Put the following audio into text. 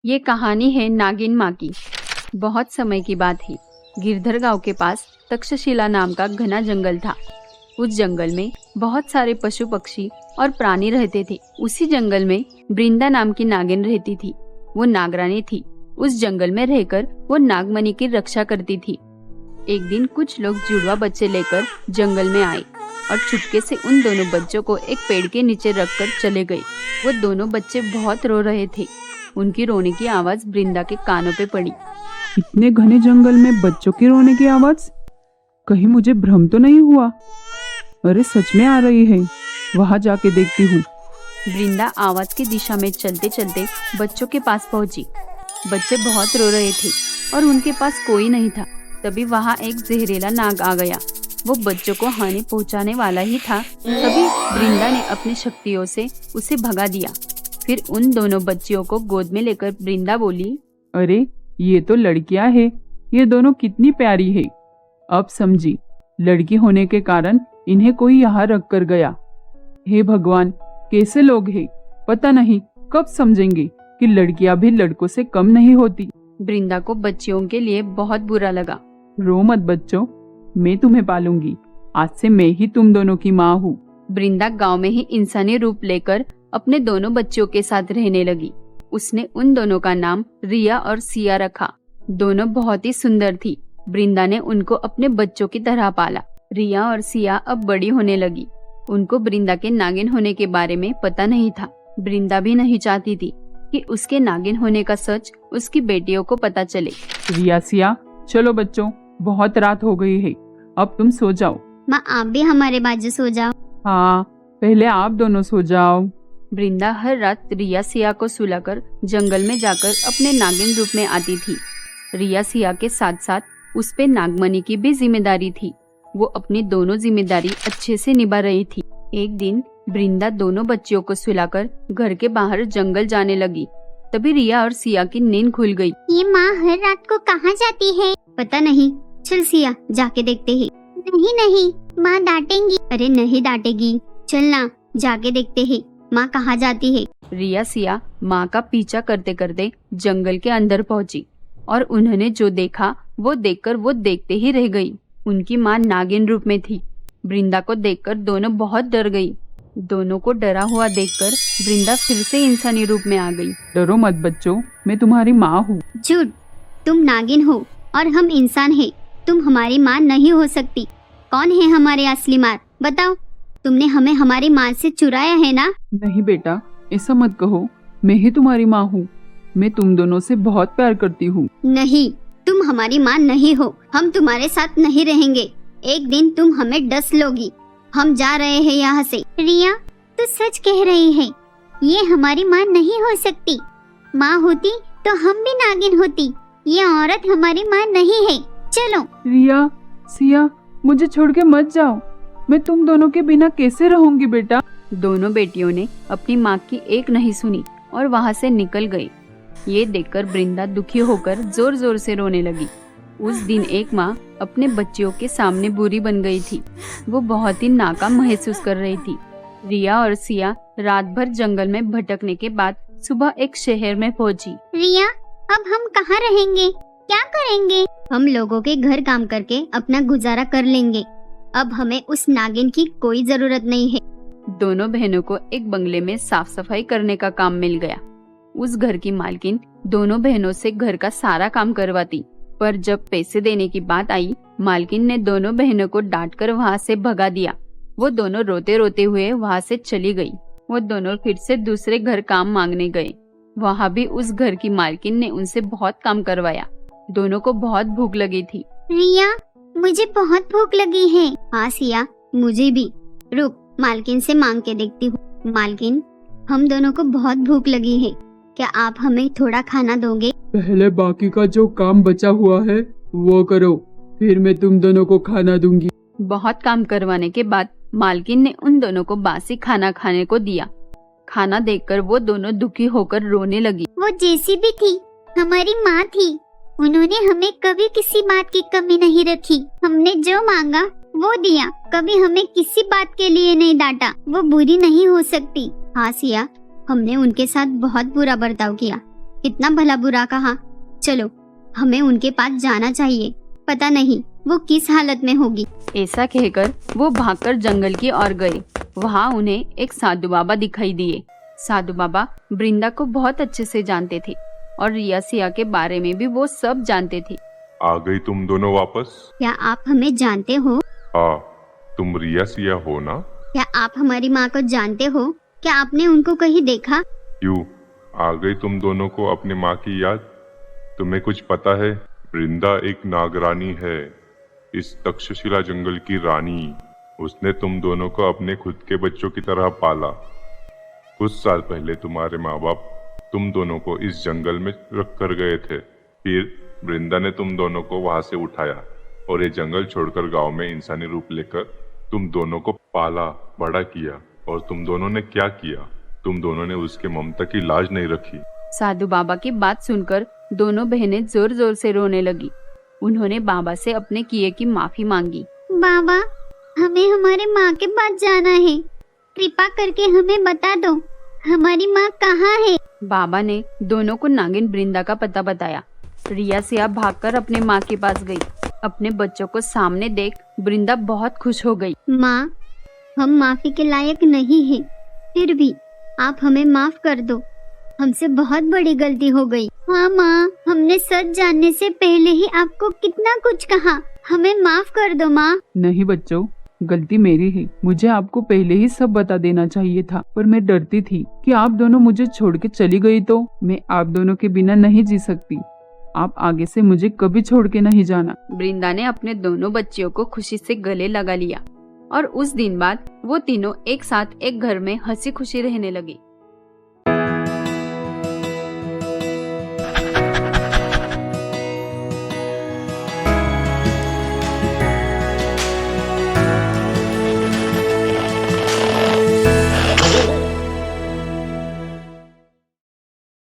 ये कहानी है नागिन माँ की। बहुत समय की बात है। गिरधर गांव के पास तक्षशिला नाम का घना जंगल था। उस जंगल में बहुत सारे पशु पक्षी और प्राणी रहते थे। उसी जंगल में वृंदा नाम की नागिन रहती थी। वो नागरानी थी। उस जंगल में रहकर वो नागमणि की रक्षा करती थी। एक दिन कुछ लोग जुड़वा बच्चे लेकर जंगल में आए और चुपके से उन दोनों बच्चों को एक पेड़ के नीचे रखकर चले गए। वो दोनों बच्चे बहुत रो रहे थे। उनकी रोने की आवाज वृंदा के कानों पे पड़ी। इतने घने जंगल में बच्चों की रोने की आवाज, कहीं मुझे भ्रम तो नहीं हुआ? अरे सच में आ रही है, वहां जाके देखती हूँ। वृंदा आवाज की दिशा में चलते चलते बच्चों के पास पहुंची। बच्चे बहुत रो रहे थे और उनके पास कोई नहीं था। तभी वहां एक जहरीला नाग आ गया। वो बच्चों को हानि पहुंचाने वाला ही था। तभी वृंदा ने अपनी शक्तियों से उसे भगा दिया। फिर उन दोनों बच्चियों को गोद में लेकर वृंदा बोली, अरे ये तो लड़कियां हैं। ये दोनों कितनी प्यारी है। अब समझी, लड़की होने के कारण इन्हें कोई यहाँ रख कर गया। हे भगवान, कैसे लोग हैं। पता नहीं कब समझेंगे कि लड़कियां भी लड़कों से कम नहीं होती। वृंदा को बच्चियों के लिए बहुत बुरा लगा। रो मत बच्चों, मैं तुम्हें पालूंगी। आज से मैं ही तुम दोनों की माँ हूँ। वृंदा गांव में ही इंसानी रूप लेकर अपने दोनों बच्चियों के साथ रहने लगी। उसने उन दोनों का नाम रिया और सिया रखा। दोनों बहुत ही सुंदर थी। वृंदा ने उनको अपने बच्चों की तरह पाला। रिया और सिया अब बड़ी होने लगी। उनको वृंदा के नागिन होने के बारे में पता नहीं था। वृंदा भी नहीं चाहती थी कि उसके नागिन होने का सच उसकी बेटियों को पता चले। रिया, सिया, चलो बच्चों, बहुत रात हो गई है, अब तुम सो जाओ। माँ, आप भी हमारे बाजू सो जाओ। हाँ, पहले आप दोनों सो जाओ। वृंदा हर रात रिया सिया को सुलाकर जंगल में जाकर अपने नागिन रूप में आती थी। रिया सिया के साथ साथ उस पे नागमणि की भी जिम्मेदारी थी। वो अपनी दोनों जिम्मेदारी अच्छे से निभा रही थी। एक दिन वृंदा दोनों बच्चियों को सुलाकर घर के बाहर जंगल जाने लगी। तभी रिया और सिया की नींद खुल गई। ये माँ हर रात को कहाँ जाती है? पता नहीं, चल सिया जाके देखते हैं। नहीं नहीं, माँ डांटेंगी। अरे नहीं डांटेगी, चलना जाके देखते हैं माँ कहाँ जाती है। रिया सिया माँ का पीछा करते करते जंगल के अंदर पहुँची और उन्होंने जो देखा वो देखकर वो देखते ही रह गई। उनकी माँ नागिन रूप में थी। वृंदा को देखकर दोनों बहुत डर गई। दोनों को डरा हुआ देखकर वृंदा फिर से इंसानी रूप में आ गई। डरो मत बच्चों, मैं तुम्हारी माँ हूँ। झूठ, तुम नागिन हो और हम इंसान हैं। तुम हमारी माँ नहीं हो सकती। कौन है हमारे असली माँ? बताओ, तुमने हमें हमारी माँ से चुराया है ना? नहीं बेटा, ऐसा मत कहो। मैं ही तुम्हारी माँ हूँ। मैं तुम दोनों से बहुत प्यार करती हूँ। नहीं, तुम हमारी माँ नहीं हो। हम तुम्हारे साथ नहीं रहेंगे। एक दिन तुम हमें डस लोगी। हम जा रहे हैं यहाँ से। रिया, तू सच कह रही है। ये हमारी माँ नहीं हो सकती। माँ होती तो हम भी नागिन होती। ये औरत हमारी माँ नहीं है। चलो। रिया, सिया, मुझे छोड़ के मत जाओ। मैं तुम दोनों के बिना कैसे रहूंगी बेटा। दोनों बेटियों ने अपनी माँ की एक नहीं सुनी और वहाँ से निकल गई। ये देखकर वृंदा दुखी होकर जोर जोर से रोने लगी। उस दिन एक माँ अपने बच्चियों के सामने बुरी बन गई थी। वो बहुत ही नाकाम महसूस कर रही थी। रिया और सिया रात भर जंगल में भटकने के बाद सुबह एक शहर में पहुंची। रिया, अब हम कहाँ रहेंगे? क्या करेंगे? हम लोगों के घर काम करके अपना गुजारा कर लेंगे। अब हमें उस नागिन की कोई जरूरत नहीं है। दोनों बहनों को एक बंगले में साफ सफाई करने का काम मिल गया। उस घर की मालकिन दोनों बहनों से घर का सारा काम करवाती, पर जब पैसे देने की बात आई, मालकिन ने दोनों बहनों को डांटकर वहाँ से भगा दिया। वो दोनों रोते रोते हुए वहाँ से चली गई। वो दोनों फिर से दूसरे घर काम मांगने गए। वहाँ भी उस घर की मालकिन ने उनसे बहुत काम करवाया। दोनों को बहुत भूख लगी थी। रिया, मुझे बहुत भूख लगी है। हाँ सिया, मुझे भी। रुक, मालकिन से मांग के देखती हूँ। मालकिन, हम दोनों को बहुत भूख लगी है। क्या आप हमें थोड़ा खाना दोगे? पहले बाकी का जो काम बचा हुआ है वो करो, फिर मैं तुम दोनों को खाना दूंगी। बहुत काम करवाने के बाद मालकिन ने उन दोनों को बासी खाना खाने को दिया। खाना देखकर वो दोनों दुखी होकर रोने लगी। वो जैसी भी थी, हमारी माँ थी। उन्होंने हमें कभी किसी बात की कमी नहीं रखी। हमने जो मांगा वो दिया। कभी हमें किसी बात के लिए नहीं डांटा। वो बुरी नहीं हो सकती। हाँ सिया, हमने उनके साथ बहुत बुरा बर्ताव किया। इतना भला बुरा कहा। चलो हमें उनके पास जाना चाहिए, पता नहीं वो किस हालत में होगी। ऐसा कहकर वो भागकर जंगल की ओर गए। वहाँ उन्हें एक साधु बाबा दिखाई दिए। साधु बाबा वृंदा को बहुत अच्छे से जानते थे और रिया सिया के बारे में भी वो सब जानते थे। आ गई तुम दोनों वापस? क्या आप हमें जानते हो? हाँ, तुम रिया सिया हो ना? क्या आप हमारी माँ को जानते हो? क्या आपने उनको कहीं देखा? क्यों आ गई तुम दोनों को अपनी माँ की याद? तुम्हें कुछ पता है? वृंदा एक नागरानी है, इस तक्षशिला जंगल की रानी। उसने तुम दोनों को अपने खुद के बच्चों की तरह पाला। कुछ साल पहले तुम्हारे माँ बाप तुम दोनों को इस जंगल में रख कर गए थे। फिर वृंदा ने तुम दोनों को वहां से उठाया और ये जंगल छोड़कर गांव में इंसानी रूप लेकर तुम दोनों को पाला, बड़ा किया। और तुम दोनों ने क्या किया? तुम दोनों ने उसके ममता की लाज नहीं रखी। साधु बाबा की बात सुनकर दोनों बहनें जोर जोर से रोने लगी। उन्होंने बाबा से अपने किए की माफी मांगी। बाबा, हमें हमारे माँ के पास जाना है, कृपा करके हमें बता दो हमारी माँ कहाँ है। बाबा ने दोनों को नागिन वृंदा का पता बताया। रिया सिया भागकर अपने माँ के पास गई। अपने बच्चों को सामने देख वृंदा बहुत खुश हो गई। माँ, हम माफी के लायक नहीं हैं, फिर भी आप हमें माफ कर दो, हमसे बहुत बड़ी गलती हो गई। हाँ माँ, हमने सच जानने से पहले ही आपको कितना कुछ कहा, हमें माफ कर दो माँ। नहीं बच्चों, गलती मेरी है। मुझे आपको पहले ही सब बता देना चाहिए था, पर मैं डरती थी कि आप दोनों मुझे छोड़ के चली गई तो मैं आप दोनों के बिना नहीं जी सकती। आप आगे से मुझे कभी छोड़ के नहीं जाना। वृंदा ने अपने दोनों बच्चियों को खुशी से गले लगा लिया और उस दिन बाद वो तीनों एक साथ एक घर में हंसी खुशी रहने लगे।